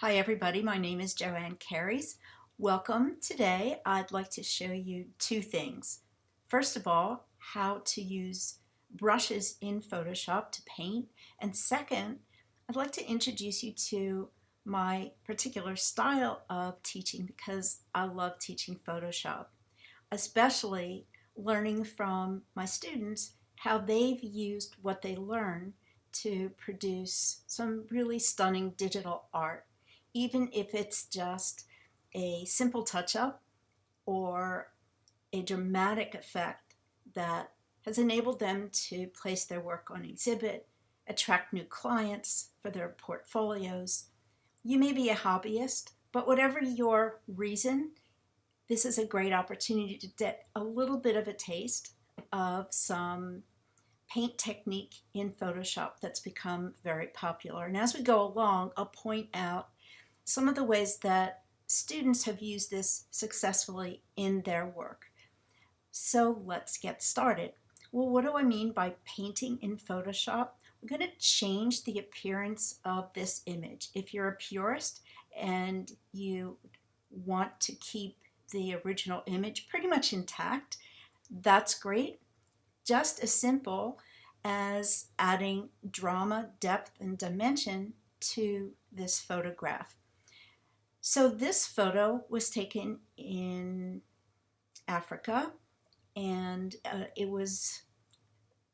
Hi everybody, my name is Joanne Kairys. Welcome. Today I'd like to show you two things. First of all, how to use brushes in Photoshop to paint, and second, I'd like to introduce you to my particular style of teaching because I love teaching Photoshop, especially learning from my students how they've used what they learn to produce some really stunning digital art, even if it's just a simple touch-up or a dramatic effect that has enabled them to place their work on exhibit, attract new clients for their portfolios. You may be a hobbyist, but whatever your reason, this is a great opportunity to get a little bit of a taste of some paint technique in Photoshop that's become very popular. And as we go along, I'll point out some of the ways that students have used this successfully in their work. So let's get started. Well, what do I mean by painting in Photoshop? We're going to change the appearance of this image. If you're a purist and you want to keep the original image pretty much intact, that's great. Just as simple as adding drama, depth, and dimension to this photograph. So this photo was taken in Africa, and it was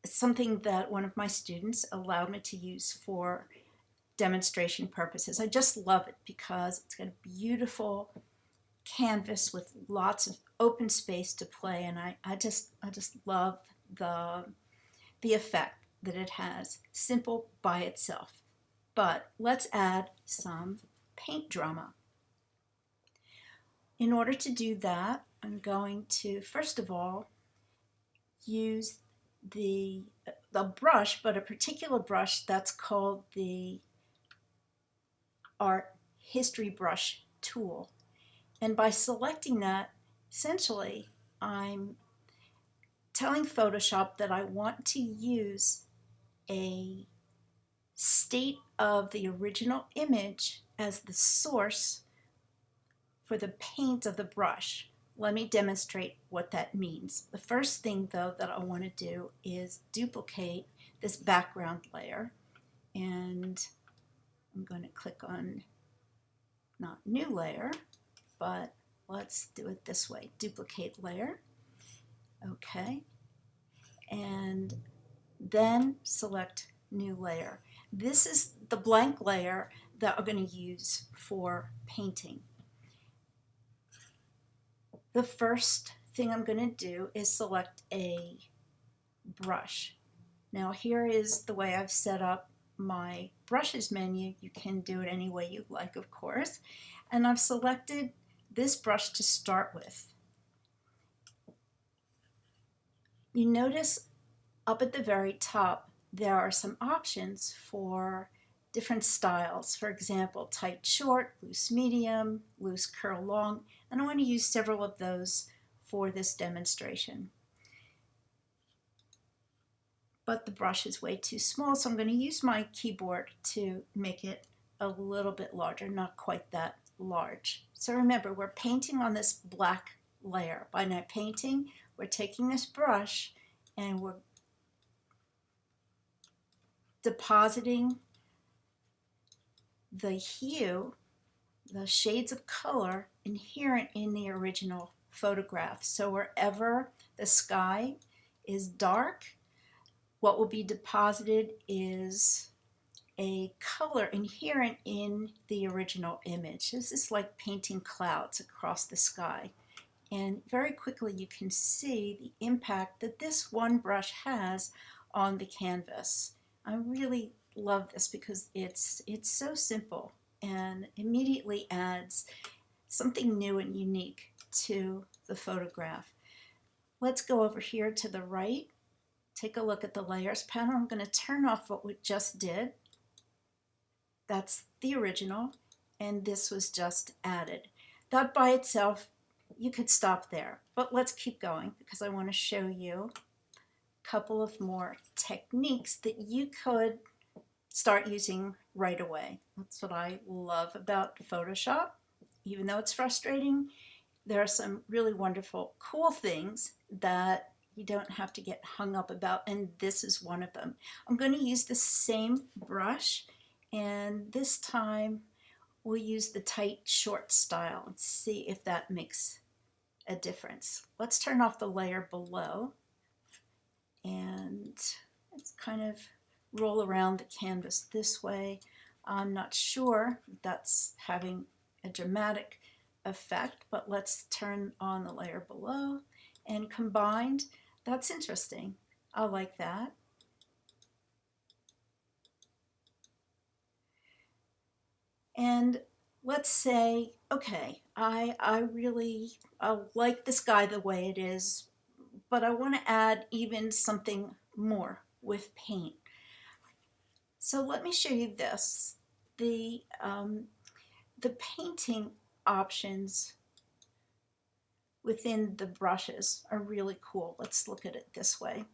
something that one of my students allowed me to use for demonstration purposes. I just love it because it's got a beautiful canvas with lots of open space to play, and I just love the effect that it has, simple by itself. But let's add some paint drama. In order to do that, I'm going to first of all use the brush, but a particular brush that's called the Art History Brush tool. And by selecting that, essentially, I'm telling Photoshop that I want to use a state of the original image as the source for the paint of the brush. Let me demonstrate what that means. The first thing, though, that I want to do is duplicate this background layer, and I'm going to click on not new layer, but let's do it this way, duplicate layer. Okay, and then select new layer. This is the blank layer that we're going to use for painting. The first thing I'm going to do is select a brush. Now here is the way I've set up my brushes menu. You can do it any way you like, of course. And I've selected this brush to start with. You notice up at the very top there are some options for different styles. For example, tight short, loose medium, loose curl long, and I want to use several of those for this demonstration. But the brush is way too small, so I'm going to use my keyboard to make it a little bit larger, not quite that large. So remember, we're painting on this black layer. By not painting, we're taking this brush and we're depositing the hue, the shades of color inherent in the original photograph. So wherever the sky is dark, what will be deposited is a color inherent in the original image. This is like painting clouds across the sky. And very quickly you can see the impact that this one brush has on the canvas. I really love this because it's so simple and immediately adds something new and unique to the photograph. Let's go over here to the right. Take a look at the layers panel. I'm going to turn off what we just did. That's the original, and this was just added. That by itself, you could stop there, but let's keep going because I want to show you a couple of more techniques that you could start using right away. That's what I love about Photoshop. Even though it's frustrating, there are some really wonderful, cool things that you don't have to get hung up about, and this is one of them. I'm going to use the same brush, and this time we'll use the tight short style and see if that makes a difference. Let's turn off the layer below and let's kind of roll around the canvas this way. I'm not sure that's having a dramatic effect, but let's turn on the layer below, and combined, that's interesting. I like that. And let's say, okay, I really like this guy the way it is, but I want to add even something more with paint. So let me show you this. The painting options within the brushes are really cool. Let's look at it this way.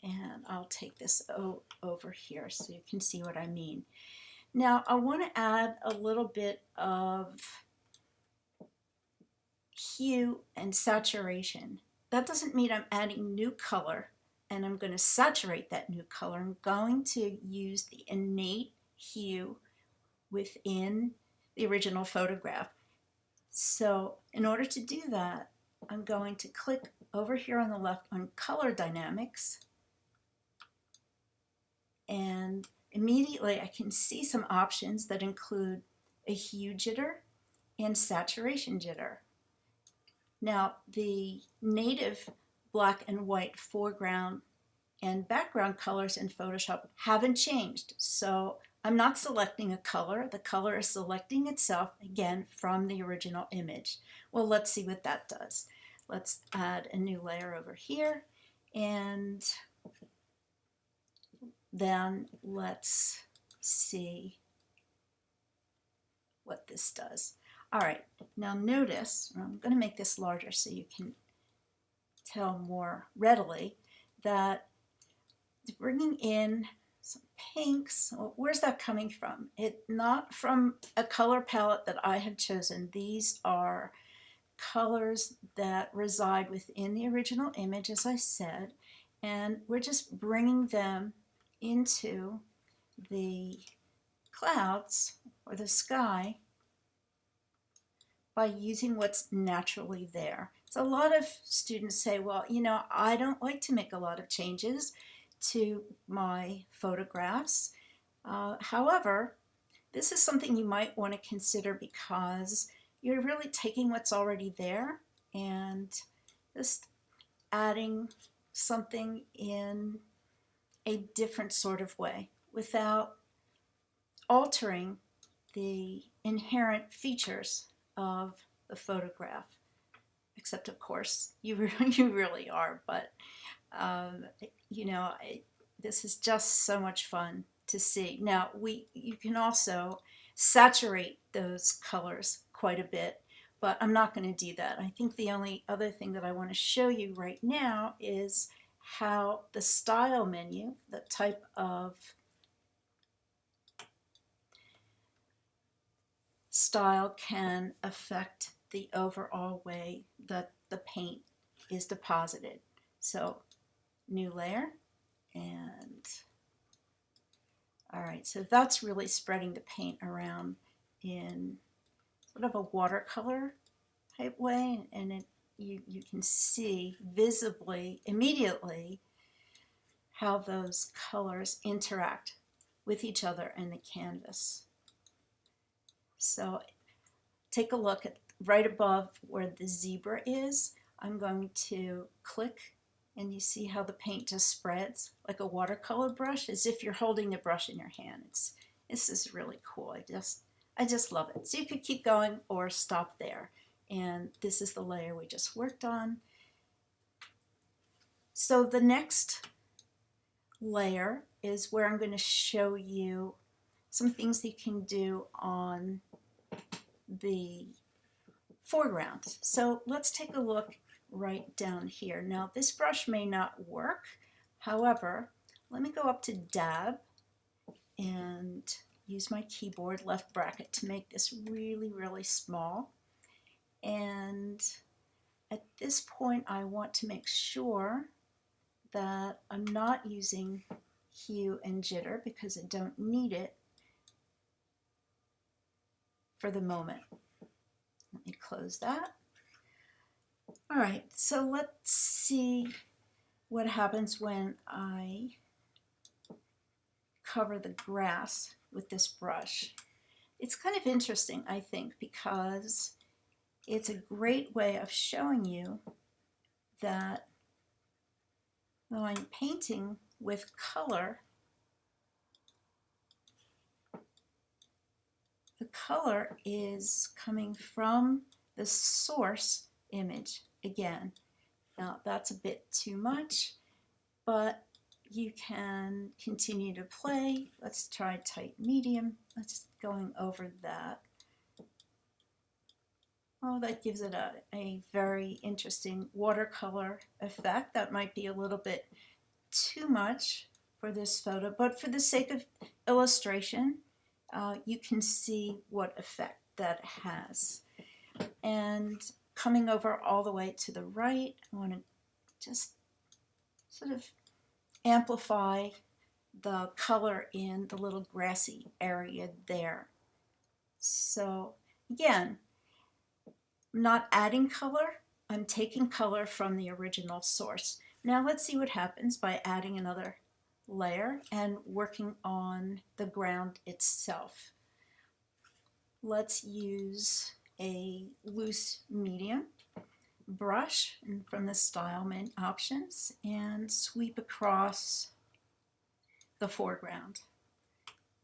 And I'll take this over here so you can see what I mean. Now I want to add a little bit of hue and saturation. That doesn't mean I'm adding new color and I'm going to saturate that new color. I'm going to use the innate hue within the original photograph. So in order to do that, I'm going to click over here on the left on Color Dynamics, and immediately I can see some options that include a hue jitter and saturation jitter. Now the native black and white foreground and background colors in Photoshop haven't changed, so I'm not selecting a color. The color is selecting itself again from the original image. Well, let's see what that does. Let's add a new layer over here, and then let's see what this does. All right, now notice, I'm going to make this larger so you can tell more readily, that bringing in some pinks. Well, where's that coming from? It's not from a color palette that I have chosen. These are colors that reside within the original image, as I said, and we're just bringing them into the clouds or the sky by using what's naturally there. So a lot of students say, well, you know, I don't like to make a lot of changes to my photographs. However, this is something you might want to consider because you're really taking what's already there and just adding something in a different sort of way without altering the inherent features of the photograph. Except, of course, you really are, but you know, this is just so much fun to see. Now, you can also saturate those colors quite a bit, but I'm not going to do that. I think the only other thing that I want to show you right now is how the style menu, the type of style, can affect the overall way that the paint is deposited. So new layer, and all right, so that's really spreading the paint around in sort of a watercolor type way, and you can see visibly immediately how those colors interact with each other in the canvas. So take a look at right above where the zebra is. I'm going to click, and you see how the paint just spreads like a watercolor brush, as if you're holding the brush in your hand. This is really cool. I just love it. So you could keep going or stop there. And this is the layer we just worked on. So the next layer is where I'm going to show you some things that you can do on the foreground. So let's take a look right down here. Now this brush may not work, however, let me go up to Dab and use my keyboard left bracket to make this really, really small. And at this point, I want to make sure that I'm not using hue and jitter because I don't need it for the moment. Let me close that. All right, so let's see what happens when I cover the grass with this brush. It's kind of interesting, I think, because it's a great way of showing you that when I'm painting with color, the color is coming from the source image again. Now that's a bit too much, but you can continue to play. Let's try tight medium. Let's going over that. Oh, that gives it a very interesting watercolor effect. That might be a little bit too much for this photo, but for the sake of illustration, you can see what effect that has. And coming over all the way to the right, I want to just sort of amplify the color in the little grassy area there. So again, I'm not adding color, I'm taking color from the original source. Now let's see what happens by adding another layer and working on the ground itself. Let's use a loose medium brush from the style options and sweep across the foreground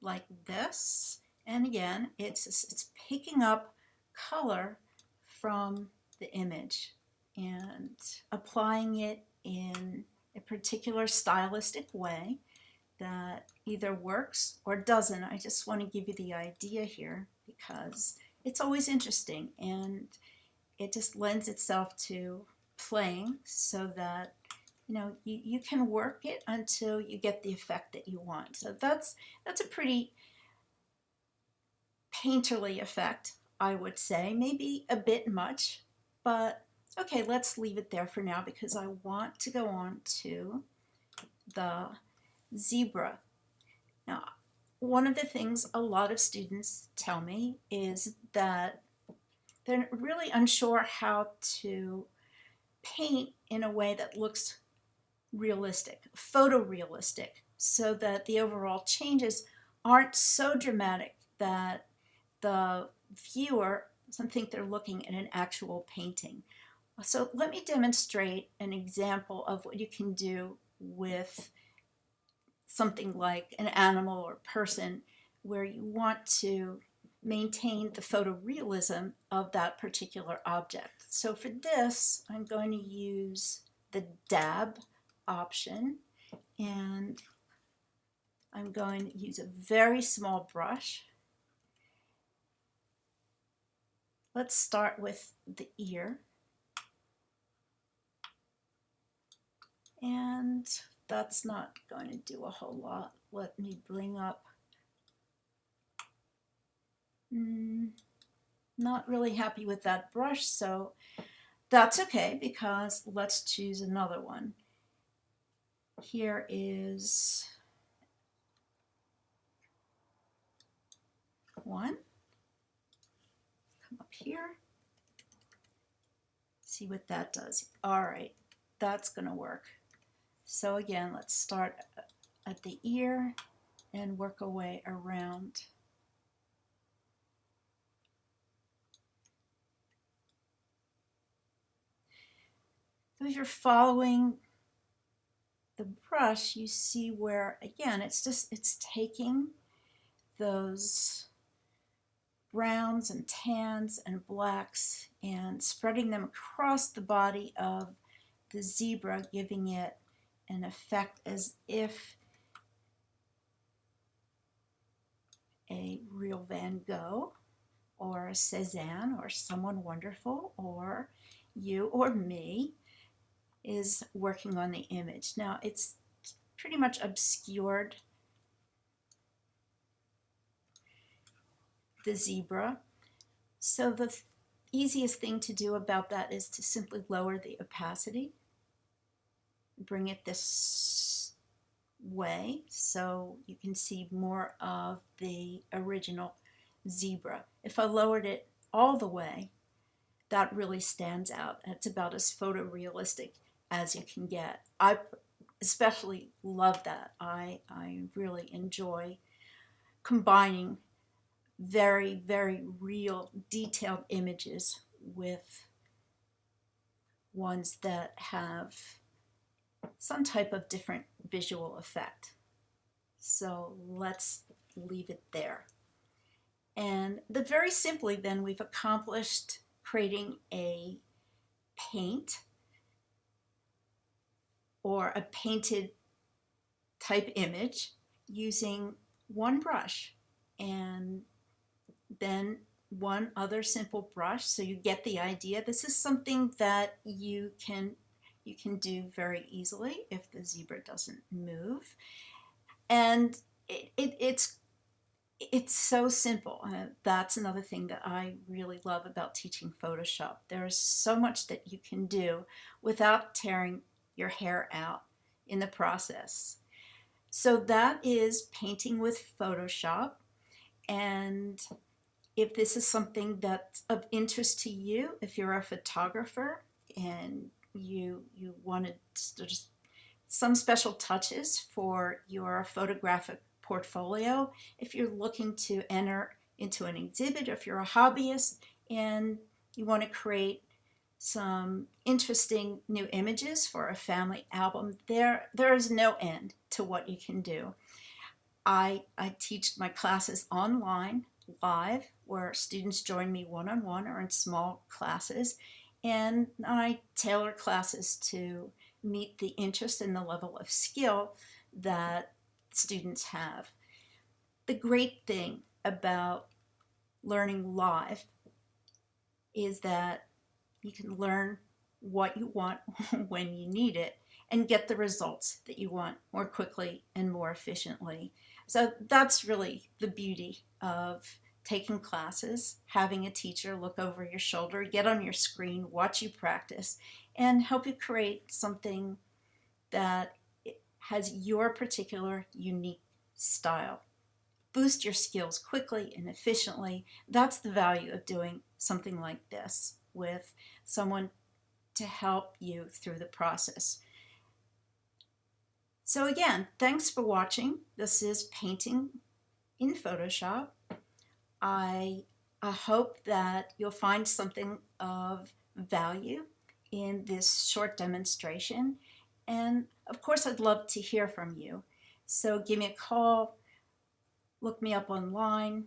like this. And again, it's picking up color from the image and applying it in a particular stylistic way that either works or doesn't. I just want to give you the idea here because it's always interesting and it just lends itself to playing so that you can work it until you get the effect that you want. So that's a pretty painterly effect, I would say, maybe a bit much, but okay, let's leave it there for now because I want to go on to the zebra. Now, one of the things a lot of students tell me is that they're really unsure how to paint in a way that looks realistic, photorealistic, so that the overall changes aren't so dramatic that the viewer doesn't think they're looking at an actual painting. So let me demonstrate an example of what you can do with something like an animal or person where you want to maintain the photorealism of that particular object. So for this, I'm going to use the dab option, and I'm going to use a very small brush. Let's start with the ear. And that's not going to do a whole lot. Let me bring up, not really happy with that brush, so that's okay because let's choose another one. Here is one. Come up here. See what that does. All right, that's going to work. So again, let's start at the ear and work our way around. So if you're following the brush, you see where, again, it's taking those browns and tans and blacks and spreading them across the body of the zebra, giving it an effect as if a real Van Gogh or a Cézanne or someone wonderful or you or me is working on the image. Now it's pretty much obscured the zebra. So the easiest thing to do about that is to simply lower the opacity, bring it this way so you can see more of the original zebra. If I lowered it all the way, that really stands out. It's about as photorealistic as you can get. I especially love that. I really enjoy combining very, very real, detailed images with ones that have some type of different visual effect. So let's leave it there. And very simply then we've accomplished creating a paint or a painted type image using one brush and then one other simple brush. So you get the idea. This is something that you can do very easily if the zebra doesn't move. And it's so simple. That's another thing that I really love about teaching Photoshop. There's so much that you can do without tearing your hair out in the process. So that is painting with Photoshop. And if this is something that's of interest to you, if you're a photographer and you wanted just some special touches for your photographic portfolio, if you're looking to enter into an exhibit, or if you're a hobbyist and you want to create some interesting new images for a family album, there is no end to what you can do. I teach my classes online, live, where students join me one-on-one or in small classes, and I tailor classes to meet the interest and the level of skill that students have. The great thing about learning live is that you can learn what you want when you need it and get the results that you want more quickly and more efficiently. So that's really the beauty of taking classes, having a teacher look over your shoulder, get on your screen, watch you practice, and help you create something that has your particular unique style. Boost your skills quickly and efficiently. That's the value of doing something like this with someone to help you through the process. So again, thanks for watching. This is painting in Photoshop. I hope that you'll find something of value in this short demonstration. And of course, I'd love to hear from you. So give me a call, look me up online,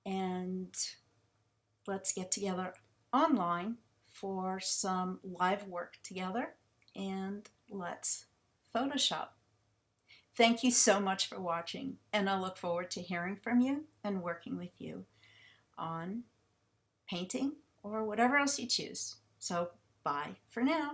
and let's get together online for some live work together, and let's Photoshop. Thank you so much for watching, and I look forward to hearing from you and working with you on painting or whatever else you choose. So bye for now.